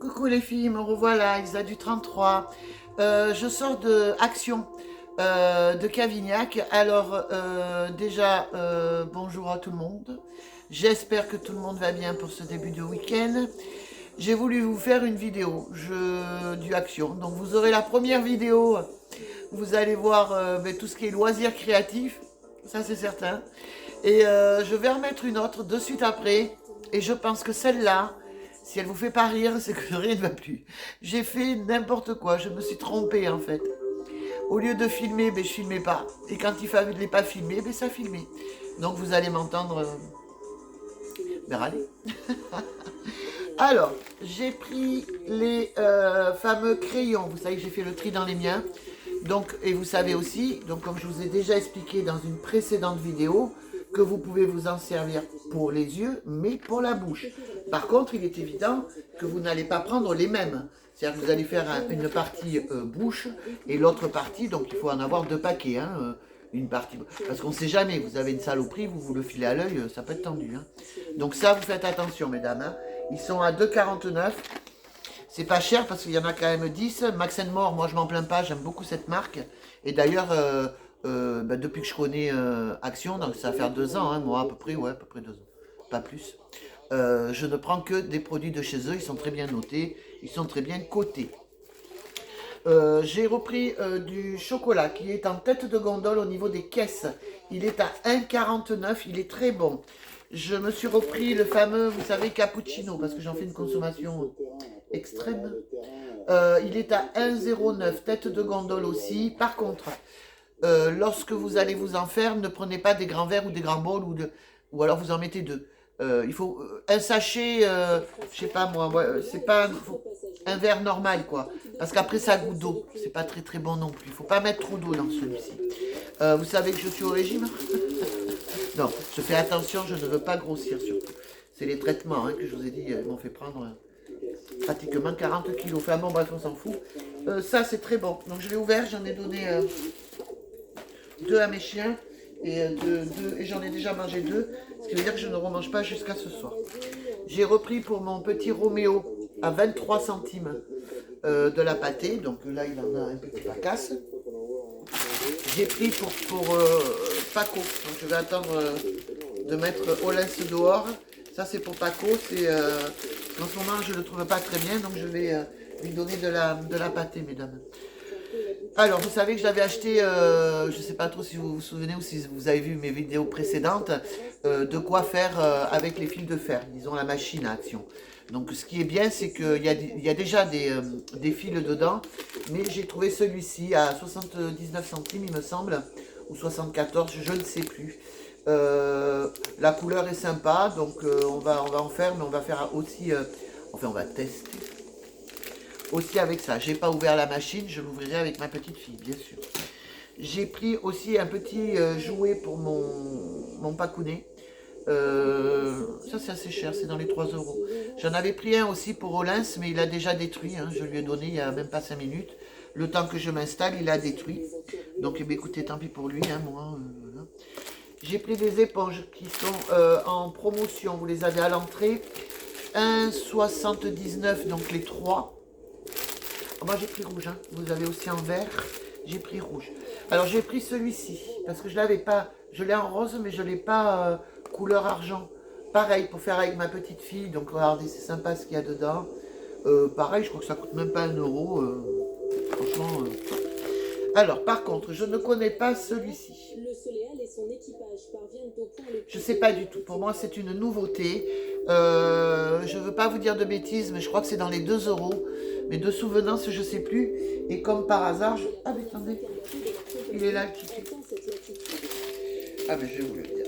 Coucou les filles, me revoilà, Isa du 33. Je sors de Action de Cavignac. Alors déjà, bonjour à tout le monde. J'espère que tout le monde va bien pour ce début de week-end. J'ai voulu vous faire une vidéo du Action. Donc vous aurez la première vidéo, vous allez voir tout ce qui est loisirs créatifs, ça c'est certain. Et je vais remettre une autre de suite après. Et je pense que celle-là, si elle vous fait pas rire, c'est que rien ne va plus. J'ai fait n'importe quoi, je me suis trompée en fait. Au lieu de filmer, je filmais pas. Et quand il fallait pas filmer, ça filmait. Donc vous allez m'entendre râler. Alors, j'ai pris les fameux crayons. Vous savez que j'ai fait le tri dans les miens. Donc, et vous savez aussi, donc comme je vous ai déjà expliqué dans une précédente vidéo, que vous pouvez vous en servir pour les yeux, mais pour la bouche. Par contre, il est évident que vous n'allez pas prendre les mêmes. C'est-à-dire que vous allez faire une partie bouche et l'autre partie, donc il faut en avoir 2 paquets. Une partie, parce qu'on ne sait jamais, vous avez une saloperie, vous le filez à l'œil, ça peut être tendu. Donc ça, vous faites attention, mesdames. Ils sont à 2,49 €. C'est pas cher parce qu'il y en a quand même 10. Max More, moi je m'en plains pas, j'aime beaucoup cette marque. Et d'ailleurs, depuis que je connais Action, donc ça va faire 2 ans, moi à peu près 2 ans, pas plus. Je ne prends que des produits de chez eux, ils sont très bien notés, ils sont très bien cotés. J'ai repris du chocolat qui est en tête de gondole au niveau des caisses. Il est à 1,49 €, il est très bon. Je me suis repris le fameux, vous savez, cappuccino, parce que j'en fais une consommation extrême. Il est à 1,09 €, tête de gondole aussi. Par contre, lorsque vous allez vous en faire, ne prenez pas des grands verres ou des grands bols, ou alors vous en mettez 2. Il faut un sachet, je sais pas moi, c'est pas un verre normal quoi, parce qu'après ça goûte d'eau, c'est pas très très bon non plus. Il faut pas mettre trop d'eau dans celui-ci. Vous savez que je suis au régime. Non, je fais attention, je ne veux pas grossir surtout. C'est les traitements que je vous ai dit, ils m'ont fait prendre pratiquement 40 kilos. Enfin bon, bref, on s'en fout. Ça, c'est très bon. Donc je l'ai ouvert, j'en ai donné 2 à mes chiens. Et j'en ai déjà mangé 2. Ce qui veut dire que je ne remange pas jusqu'à ce soir. J'ai repris pour mon petit Roméo à 23 centimes de la pâtée. Donc là, il en a un petit pacasse. J'ai pris pour Paco. Donc je vais attendre de mettre Olens dehors. Ça c'est pour Paco. En ce moment je ne le trouve pas très bien. Donc je vais lui donner de la pâtée, mesdames. Alors vous savez que j'avais acheté, je ne sais pas trop si vous vous souvenez ou si vous avez vu mes vidéos précédentes, de quoi faire avec les fils de fer. Disons la machine à Action. Donc ce qui est bien, c'est qu'il y a déjà des fils dedans, mais j'ai trouvé celui-ci à 79 centimes, il me semble, ou 74, je ne sais plus. La couleur est sympa, donc on va en faire, mais on va faire aussi, enfin on va tester aussi avec ça. J'ai pas ouvert la machine, je l'ouvrirai avec ma petite fille, bien sûr. J'ai pris aussi un petit jouet pour mon pacounet. Ça c'est assez cher, c'est dans les 3 €. J'en avais pris un aussi pour Olens, mais il a déjà détruit, je lui ai donné il n'y a même pas 5 minutes. Le temps que je m'installe, il a détruit. Donc écoutez, tant pis pour lui, moi. Voilà. J'ai pris des éponges qui sont en promotion, vous les avez à l'entrée. 1,79 €, donc les 3. Moi j'ai pris rouge, vous avez aussi en vert, j'ai pris rouge. Alors j'ai pris celui-ci, parce que je l'avais pas, je l'ai en rose, mais je ne l'ai pas couleur argent. Pareil, pour faire avec ma petite fille, donc regardez, c'est sympa ce qu'il y a dedans. Pareil, je crois que ça coûte même pas 1 €, franchement. Alors par contre, je ne connais pas celui-ci. Je ne sais pas du tout, pour moi c'est une nouveauté. Je ne veux pas vous dire de bêtises, mais je crois que c'est dans les 2 €. Mais de souvenance, je ne sais plus. Et comme par hasard, ah mais attendez, il est là le kiki. Ah mais je vais vous le dire.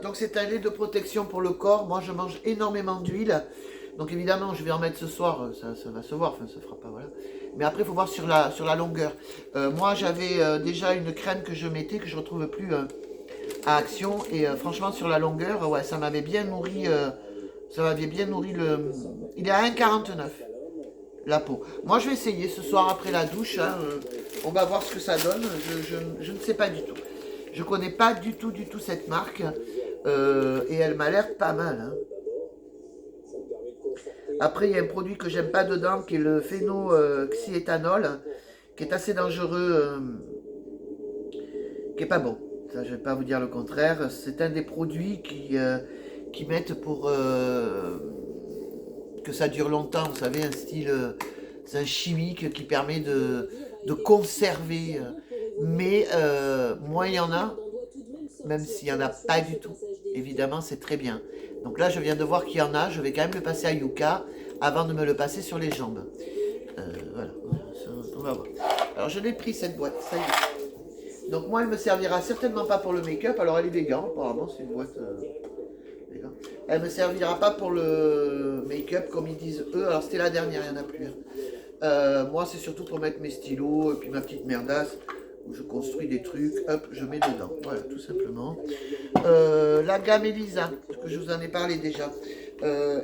Donc c'est un lait de protection pour le corps. Moi je mange énormément d'huile. Donc évidemment je vais en mettre ce soir, ça va se voir, enfin ça fera pas, voilà. Mais après il faut voir sur la longueur. Moi j'avais déjà une crème que je mettais, que je ne retrouve plus à Action. Et franchement sur la longueur, ouais, ça m'avait bien nourri. Ça m'avait bien nourri le... Il est à 1,49 € la peau. Moi je vais essayer ce soir après la douche. On va voir ce que ça donne. Je ne sais pas du tout. Je ne connais pas du tout cette marque. Et elle m'a l'air pas mal. Après, il y a un produit que j'aime pas dedans, qui est le phénoxyéthanol, qui est assez dangereux, qui est pas bon. Ça, je vais pas vous dire le contraire. C'est un des produits qui mettent pour que ça dure longtemps. Vous savez, un style, c'est un chimique qui permet de conserver. Mais moins il y en a, même s'il n'y en a pas du tout, évidemment, c'est très bien. Donc là, je viens de voir qu'il y en a. Je vais quand même le passer à Yuka avant de me le passer sur les jambes. Voilà, on va voir. Alors, je l'ai pris cette boîte, ça y est. Donc moi, elle me servira certainement pas pour le make-up. Alors, elle est vegan, apparemment, c'est une boîte vegan. Elle me servira pas pour le make-up, comme ils disent eux. Alors, c'était la dernière, il n'y en a plus. Moi, c'est surtout pour mettre mes stylos et puis ma petite merdasse où je construis des trucs, hop, je mets dedans. Voilà, tout simplement. La gamme Elisa, parce que je vous en ai parlé déjà.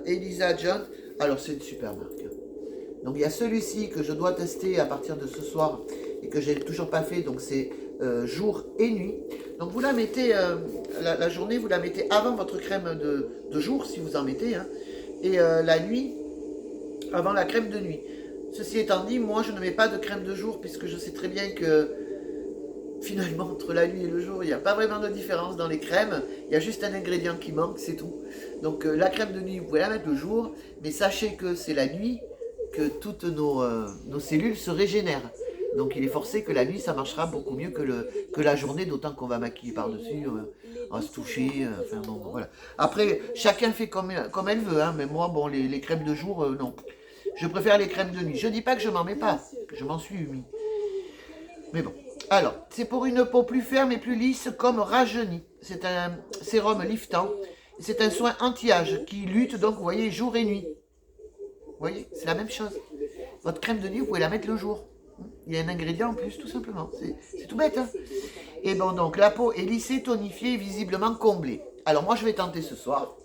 Elisa John, alors c'est une super marque. Donc il y a celui-ci que je dois tester à partir de ce soir et que j'ai toujours pas fait, donc c'est jour et nuit. Donc vous la mettez, la journée, vous la mettez avant votre crème de jour, si vous en mettez, hein, et la nuit, avant la crème de nuit. Ceci étant dit, moi je ne mets pas de crème de jour puisque je sais très bien que finalement entre la nuit et le jour, il n'y a pas vraiment de différence dans les crèmes. Il y a juste un ingrédient qui manque, c'est tout. Donc la crème de nuit, vous pouvez la mettre le jour, mais sachez que c'est la nuit que toutes nos cellules se régénèrent. Donc il est forcé que la nuit, ça marchera beaucoup mieux que la journée, d'autant qu'on va maquiller par-dessus, on va se toucher, enfin bon, voilà. Après, chacun fait comme elle veut, hein, mais moi, bon, les crèmes de jour, non. Je préfère les crèmes de nuit. Je dis pas que je m'en mets pas, que je m'en suis mis. Mais bon. Alors, c'est pour une peau plus ferme et plus lisse comme rajeunie. C'est un sérum liftant. C'est un soin anti-âge qui lutte donc, vous voyez, jour et nuit. Vous voyez, c'est la même chose. Votre crème de nuit, vous pouvez la mettre le jour. Il y a un ingrédient en plus, tout simplement. C'est tout bête. Hein. Et bon, donc, la peau est lissée, tonifiée et visiblement comblée. Alors, moi, je vais tenter ce soir.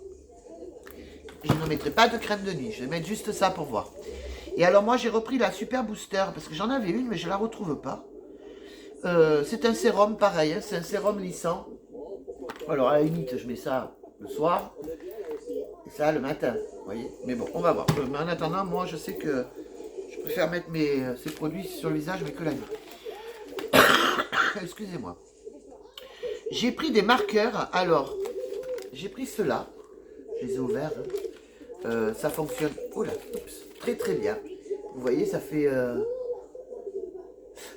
Je ne mettrai pas de crème de nuit. Je vais mettre juste ça pour voir. Et alors, moi, j'ai repris la Super Booster parce que j'en avais une, mais je ne la retrouve pas. C'est un sérum pareil, hein, c'est un sérum lissant. Alors, à la limite, je mets ça le soir et ça le matin. Vous voyez. Mais bon, on va voir. Mais en attendant, moi, je sais que je préfère mettre ces produits sur le visage, mais que la nuit. Excusez-moi. J'ai pris des marqueurs. Alors, j'ai pris ceux-là. Je les ai ouverts. Hein. Ça fonctionne. Oh là, oups, très très bien. Vous voyez, ça fait.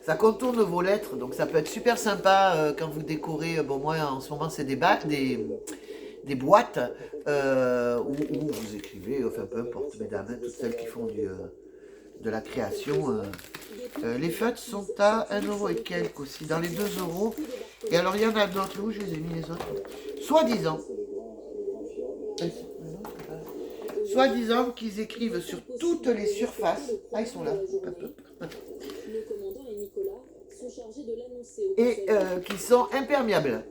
Ça contourne vos lettres, donc ça peut être super sympa quand vous décorez. Bon, moi en ce moment, c'est des boîtes où vous écrivez, enfin peu importe, mesdames, hein, toutes celles qui font de la création. Les feutres sont à 1 € et quelques aussi, dans les 2 €. Et alors, il y en a d'autres. Où je les ai mis les autres? Soi-disant qu'ils écrivent sur toutes les surfaces. Ah, ils sont là. Et qui sont imperméables.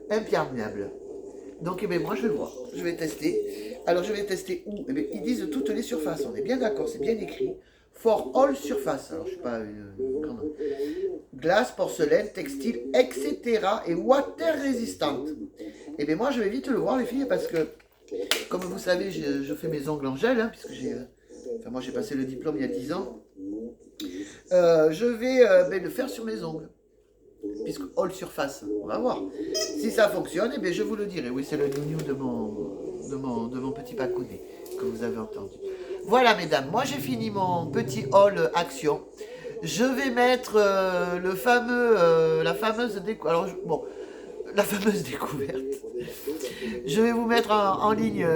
Donc, eh bien, moi, je vais voir. Je vais tester. Alors, je vais tester où? Eh bien, ils disent toutes les surfaces. On est bien d'accord, c'est bien écrit. For all surface. Alors, je ne suis pas grande. Glace, porcelaine, textile, etc. Et water résistante. Eh bien, moi, je vais vite le voir, les filles, parce que, comme vous savez, je fais mes ongles en gel, hein, puisque moi, j'ai passé le diplôme il y a 10 ans. Je vais le faire sur mes ongles. Puisque all surface, on va voir. Si ça fonctionne, eh bien, je vous le dirai. Oui, c'est le nounou de mon petit pacoudé que vous avez entendu. Voilà, mesdames, moi j'ai fini mon petit haul action. Je vais mettre la fameuse découverte. Bon, la fameuse découverte. Je vais vous mettre en ligne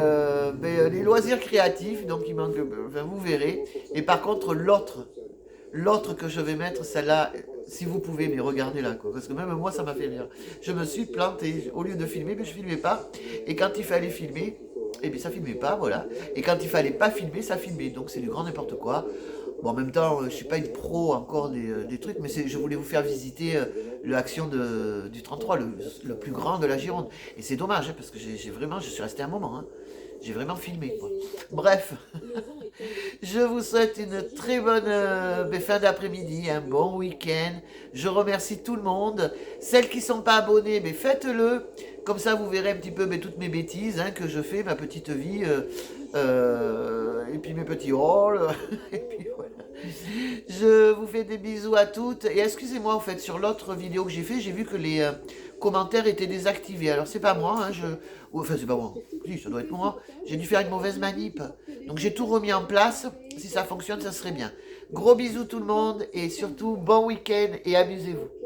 les loisirs créatifs, donc il manque, enfin, vous verrez. Et par contre, l'autre que je vais mettre, celle-là, si vous pouvez, mais regardez-la, quoi. Parce que même moi, ça m'a fait rire. Je me suis planté. Au lieu de filmer, mais je ne filmais pas. Et quand il fallait filmer, eh bien, ça ne filmait pas, voilà. Et quand il fallait pas filmer, ça filmait. Donc, c'est du grand n'importe quoi. Bon, en même temps, je ne suis pas une pro encore des trucs, mais je voulais vous faire visiter le Action du 33, le plus grand de la Gironde. Et c'est dommage, hein, parce que je suis resté un moment. Hein. J'ai vraiment filmé, quoi. Bref, je vous souhaite une très bonne fin d'après-midi, un bon week-end. Je remercie tout le monde. Celles qui ne sont pas abonnées, faites-le. Comme ça, vous verrez un petit peu toutes mes bêtises, hein, que je fais, ma petite vie. Et puis mes petits rôles. Et puis voilà. Je vous fais des bisous à toutes. Et excusez-moi, en fait, sur l'autre vidéo que j'ai fait, j'ai vu que les commentaires étaient désactivés. Alors, c'est pas moi, hein, enfin, c'est pas moi. Si, ça doit être moi. J'ai dû faire une mauvaise manip. Donc, j'ai tout remis en place. Si ça fonctionne, ça serait bien. Gros bisous tout le monde. Et surtout, bon week-end et amusez-vous.